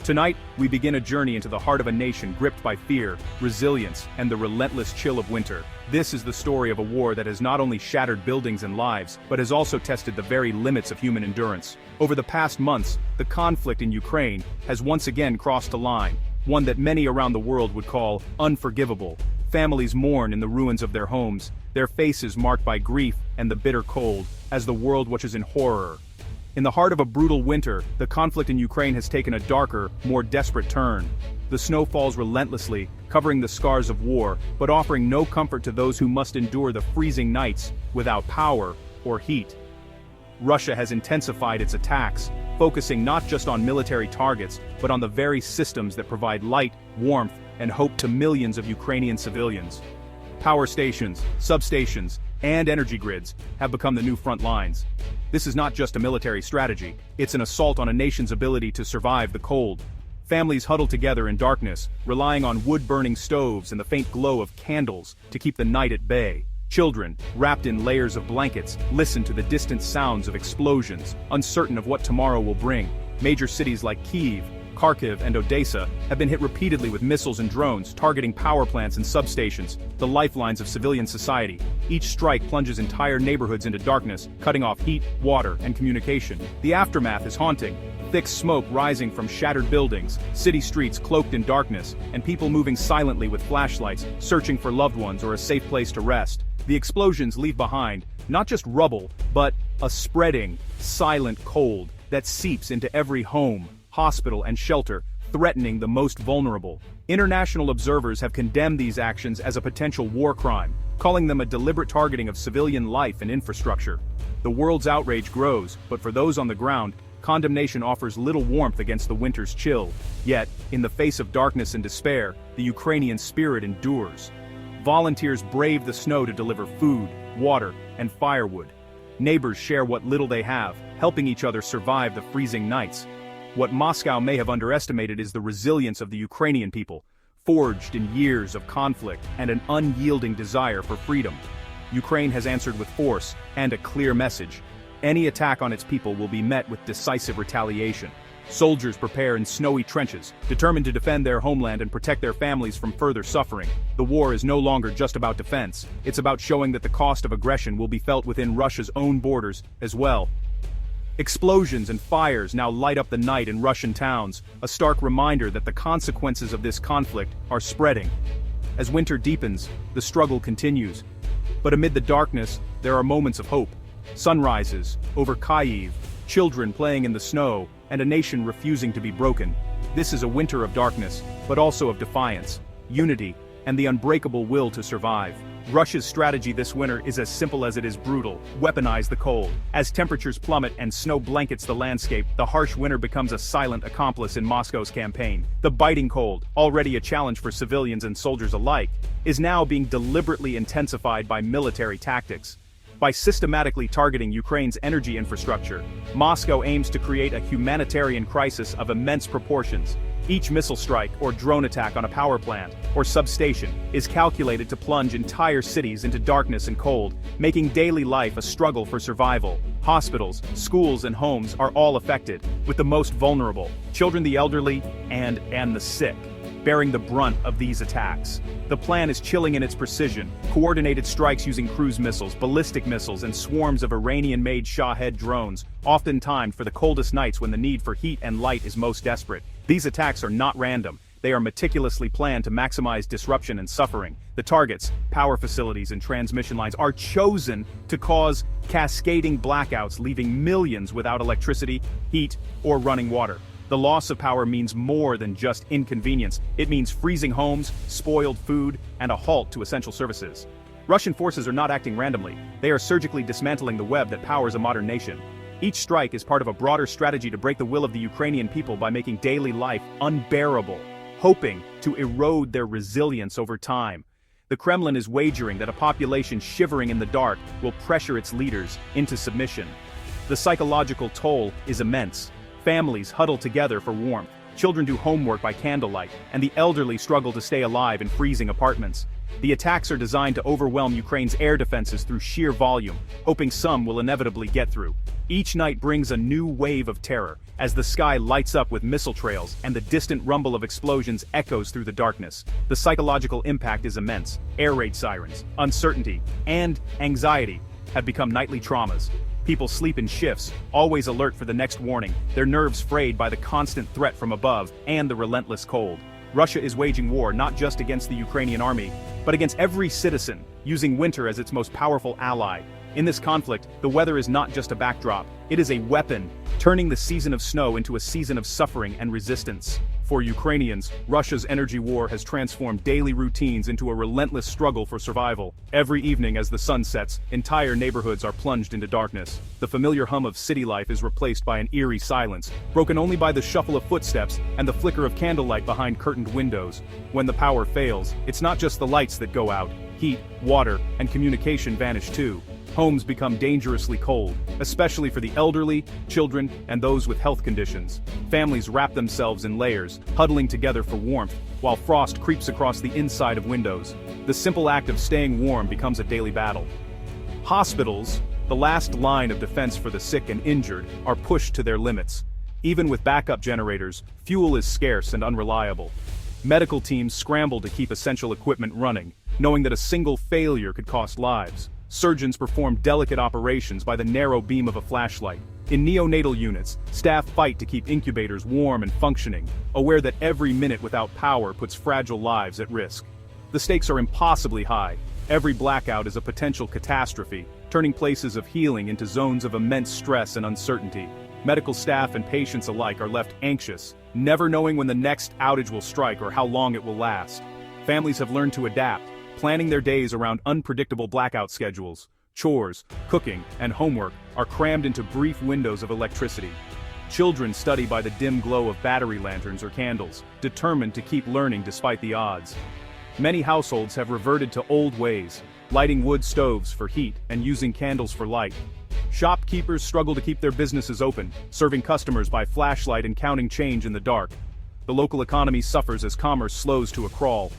Tonight, we begin a journey into the heart of a nation gripped by fear, resilience, and the relentless chill of winter. This is the story of a war that has not only shattered buildings and lives, but has also tested the very limits of human endurance. Over the past months, the conflict in Ukraine has once again crossed a line, one that many around the world would call unforgivable. Families mourn in the ruins of their homes, their faces marked by grief and the bitter cold, as the world watches in horror. In the heart of a brutal winter, the conflict in Ukraine has taken a darker, more desperate turn. The snow falls relentlessly, covering the scars of war, but offering no comfort to those who must endure the freezing nights without power or heat. Russia has intensified its attacks, focusing not just on military targets, but on the very systems that provide light, warmth, and hope to millions of Ukrainian civilians. Power stations, substations, and energy grids have become the new front lines. This is not just a military strategy, it's an assault on a nation's ability to survive the cold. Families huddle together in darkness, relying on wood-burning stoves and the faint glow of candles to keep the night at bay. Children, wrapped in layers of blankets, listen to the distant sounds of explosions, uncertain of what tomorrow will bring. Major cities like Kyiv, Kharkiv, and Odessa have been hit repeatedly with missiles and drones targeting power plants and substations, the lifelines of civilian society. Each strike plunges entire neighborhoods into darkness, cutting off heat, water, and communication. The aftermath is haunting. Thick smoke rising from shattered buildings, city streets cloaked in darkness, and people moving silently with flashlights, searching for loved ones or a safe place to rest. The explosions leave behind not just rubble, but a spreading, silent cold that seeps into every home, hospital, and shelter, threatening the most vulnerable. International observers have condemned these actions as a potential war crime, calling them a deliberate targeting of civilian life and infrastructure. The world's outrage grows, but for those on the ground, condemnation offers little warmth against the winter's chill. Yet, in the face of darkness and despair, the Ukrainian spirit endures. Volunteers brave the snow to deliver food, water, and firewood. Neighbors share what little they have, helping each other survive the freezing nights. What Moscow may have underestimated is the resilience of the Ukrainian people, forged in years of conflict and an unyielding desire for freedom. Ukraine has answered with force and a clear message. Any attack on its people will be met with decisive retaliation. Soldiers prepare in snowy trenches, determined to defend their homeland and protect their families from further suffering. The war is no longer just about defense, it's about showing that the cost of aggression will be felt within Russia's own borders as well. Explosions and fires now light up the night in Russian towns, a stark reminder that the consequences of this conflict are spreading. As winter deepens, the struggle continues. But amid the darkness, there are moments of hope. Sunrises over Kyiv, children playing in the snow, and a nation refusing to be broken. This is a winter of darkness, but also of defiance, unity, and the unbreakable will to survive. Russia's strategy this winter is as simple as it is brutal: weaponize the cold. As temperatures plummet and snow blankets the landscape, the harsh winter becomes a silent accomplice in Moscow's campaign. The biting cold, already a challenge for civilians and soldiers alike, is now being deliberately intensified by military tactics. By systematically targeting Ukraine's energy infrastructure, Moscow aims to create a humanitarian crisis of immense proportions. Each missile strike or drone attack on a power plant or substation is calculated to plunge entire cities into darkness and cold, making daily life a struggle for survival. Hospitals, schools, and homes are all affected, with the most vulnerable, children, the elderly, and the sick, bearing the brunt of these attacks. The plan is chilling in its precision: coordinated strikes using cruise missiles, ballistic missiles, and swarms of Iranian-made Shahed drones, often timed for the coldest nights when the need for heat and light is most desperate. These attacks are not random. They are meticulously planned to maximize disruption and suffering. The targets, power facilities and transmission lines, are chosen to cause cascading blackouts, leaving millions without electricity, heat, or running water. The loss of power means more than just inconvenience. It means freezing homes, spoiled food, and a halt to essential services. Russian forces are not acting randomly. They are surgically dismantling the web that powers a modern nation. Each strike is part of a broader strategy to break the will of the Ukrainian people by making daily life unbearable, hoping to erode their resilience over time. The Kremlin is wagering that a population shivering in the dark will pressure its leaders into submission. The psychological toll is immense. Families huddle together for warmth, children do homework by candlelight, and the elderly struggle to stay alive in freezing apartments. The attacks are designed to overwhelm Ukraine's air defenses through sheer volume, hoping some will inevitably get through. Each night brings a new wave of terror, as the sky lights up with missile trails and the distant rumble of explosions echoes through the darkness. The psychological impact is immense. Air raid sirens, uncertainty, and anxiety have become nightly traumas. People sleep in shifts, always alert for the next warning, their nerves frayed by the constant threat from above and the relentless cold. Russia is waging war not just against the Ukrainian army, but against every citizen, using winter as its most powerful ally. In this conflict, the weather is not just a backdrop, it is a weapon, turning the season of snow into a season of suffering and resistance. For Ukrainians, Russia's energy war has transformed daily routines into a relentless struggle for survival. Every evening as the sun sets, entire neighborhoods are plunged into darkness. The familiar hum of city life is replaced by an eerie silence, broken only by the shuffle of footsteps and the flicker of candlelight behind curtained windows. When the power fails, it's not just the lights that go out. Heat, water, and communication vanish too. Homes become dangerously cold, especially for the elderly, children, and those with health conditions. Families wrap themselves in layers, huddling together for warmth, while frost creeps across the inside of windows. The simple act of staying warm becomes a daily battle. Hospitals, the last line of defense for the sick and injured, are pushed to their limits. Even with backup generators, fuel is scarce and unreliable. Medical teams scramble to keep essential equipment running, knowing that a single failure could cost lives. Surgeons perform delicate operations by the narrow beam of a flashlight. In neonatal units, staff fight to keep incubators warm and functioning, aware that every minute without power puts fragile lives at risk. The stakes are impossibly high. Every blackout is a potential catastrophe, turning places of healing into zones of immense stress and uncertainty. Medical staff and patients alike are left anxious, never knowing when the next outage will strike or how long it will last. Families have learned to adapt, planning their days around unpredictable blackout schedules. Chores, cooking, and homework are crammed into brief windows of electricity. Children study by the dim glow of battery lanterns or candles, determined to keep learning despite the odds. Many households have reverted to old ways, lighting wood stoves for heat and using candles for light. Shopkeepers struggle to keep their businesses open, serving customers by flashlight and counting change in the dark. The local economy suffers as commerce slows to a crawl.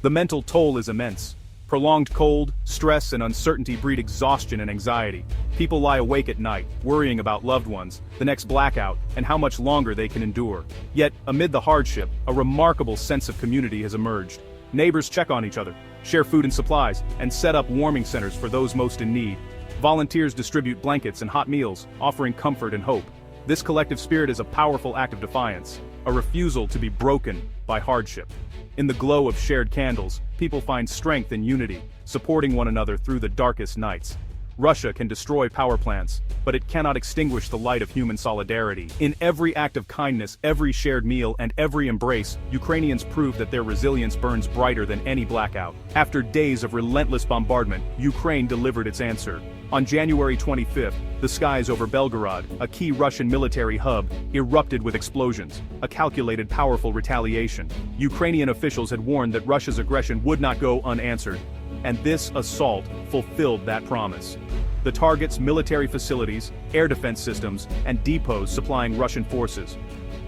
The mental toll is immense. Prolonged cold, stress, and uncertainty breed exhaustion and anxiety. People lie awake at night, worrying about loved ones, the next blackout, and how much longer they can endure. Yet, amid the hardship, a remarkable sense of community has emerged. Neighbors check on each other, share food and supplies, and set up warming centers for those most in need. Volunteers distribute blankets and hot meals, offering comfort and hope. This collective spirit is a powerful act of defiance, a refusal to be broken by hardship. In the glow of shared candles, people find strength and unity, supporting one another through the darkest nights. Russia can destroy power plants, but it cannot extinguish the light of human solidarity. In every act of kindness, every shared meal, and every embrace, Ukrainians prove that their resilience burns brighter than any blackout. After days of relentless bombardment, Ukraine delivered its answer. On January 25th, the skies over Belgorod, a key Russian military hub, erupted with explosions, a calculated powerful retaliation. Ukrainian officials had warned that Russia's aggression would not go unanswered, and this assault fulfilled that promise. The targets military facilities, air defense systems, and depots supplying Russian forces.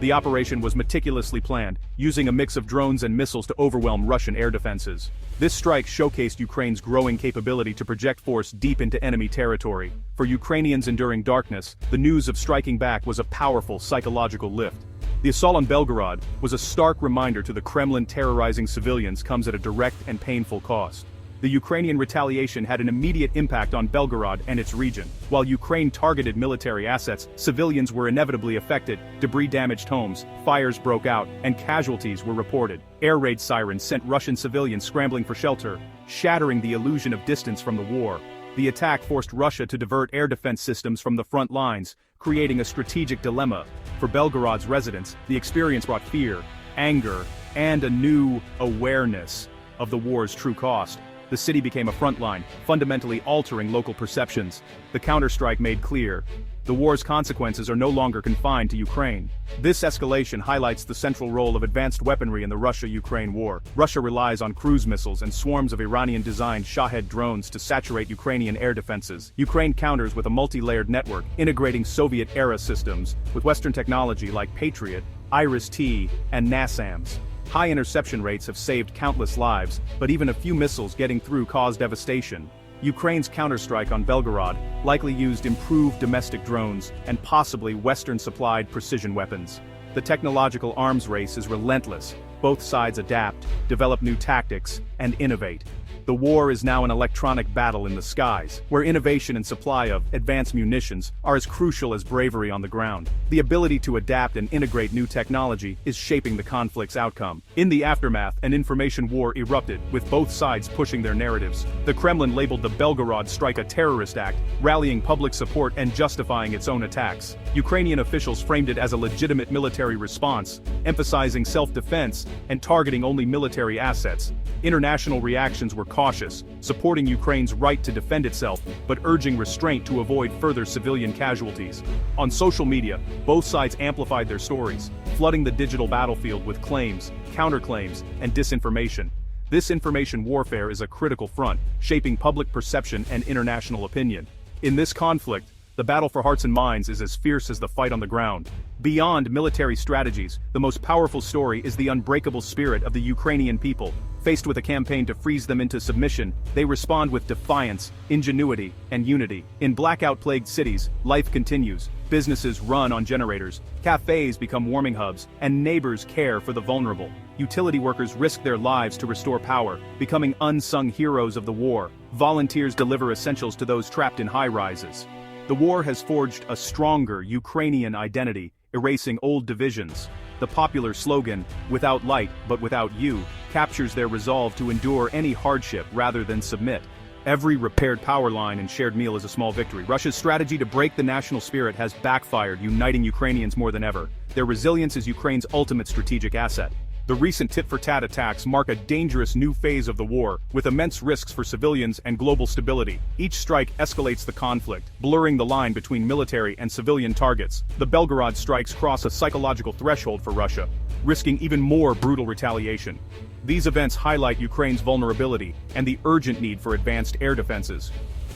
The operation was meticulously planned, using a mix of drones and missiles to overwhelm Russian air defenses. This strike showcased Ukraine's growing capability to project force deep into enemy territory. For Ukrainians enduring darkness, the news of striking back was a powerful psychological lift. The assault on Belgorod was a stark reminder to the Kremlin terrorizing civilians comes at a direct and painful cost. The Ukrainian retaliation had an immediate impact on Belgorod and its region. While Ukraine targeted military assets, civilians were inevitably affected, debris damaged homes, fires broke out, and casualties were reported. Air raid sirens sent Russian civilians scrambling for shelter, shattering the illusion of distance from the war. The attack forced Russia to divert air defense systems from the front lines, creating a strategic dilemma. For Belgorod's residents, the experience brought fear, anger, and a new awareness of the war's true cost. The city became a front line, fundamentally altering local perceptions. The counterstrike made clear, the war's consequences are no longer confined to Ukraine. This escalation highlights the central role of advanced weaponry in the Russia-Ukraine war. Russia relies on cruise missiles and swarms of Iranian-designed Shahed drones to saturate Ukrainian air defenses. Ukraine counters with a multi-layered network, integrating Soviet-era systems with Western technology like Patriot, Iris-T, and NASAMS. High interception rates have saved countless lives, but even a few missiles getting through cause devastation. Ukraine's counterstrike on Belgorod likely used improved domestic drones and possibly Western-supplied precision weapons. The technological arms race is relentless. Both sides adapt, develop new tactics, and innovate. The war is now an electronic battle in the skies, where innovation and supply of advanced munitions are as crucial as bravery on the ground. The ability to adapt and integrate new technology is shaping the conflict's outcome. In the aftermath, an information war erupted, with both sides pushing their narratives. The Kremlin labeled the Belgorod strike a terrorist act, rallying public support and justifying its own attacks. Ukrainian officials framed it as a legitimate military response, emphasizing self-defense and targeting only military assets. International reactions were cautious, supporting Ukraine's right to defend itself, but urging restraint to avoid further civilian casualties. On social media, both sides amplified their stories, flooding the digital battlefield with claims, counterclaims, and disinformation. This information warfare is a critical front, shaping public perception and international opinion. In this conflict, the battle for hearts and minds is as fierce as the fight on the ground. Beyond military strategies, the most powerful story is the unbreakable spirit of the Ukrainian people. Faced with a campaign to freeze them into submission, they respond with defiance, ingenuity, and unity. In blackout-plagued cities, life continues. Businesses run on generators, cafes become warming hubs, and neighbors care for the vulnerable. Utility workers risk their lives to restore power, becoming unsung heroes of the war. Volunteers deliver essentials to those trapped in high-rises. The war has forged a stronger Ukrainian identity, erasing old divisions. The popular slogan, "Without light but without you," captures their resolve to endure any hardship rather than submit. Every repaired power line and shared meal is a small victory. Russia's strategy to break the national spirit has backfired, uniting Ukrainians more than ever. Their resilience is Ukraine's ultimate strategic asset. The recent tit-for-tat attacks mark a dangerous new phase of the war, with immense risks for civilians and global stability. Each strike escalates the conflict, blurring the line between military and civilian targets. The Belgorod strikes cross a psychological threshold for Russia, risking even more brutal retaliation. These events highlight Ukraine's vulnerability and the urgent need for advanced air defenses.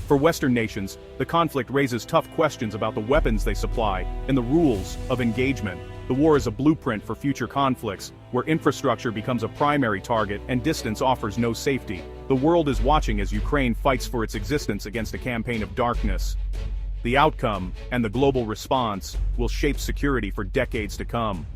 For Western nations, the conflict raises tough questions about the weapons they supply and the rules of engagement. The war is a blueprint for future conflicts, where infrastructure becomes a primary target and distance offers no safety. The world is watching as Ukraine fights for its existence against a campaign of darkness. The outcome, and the global response, will shape security for decades to come.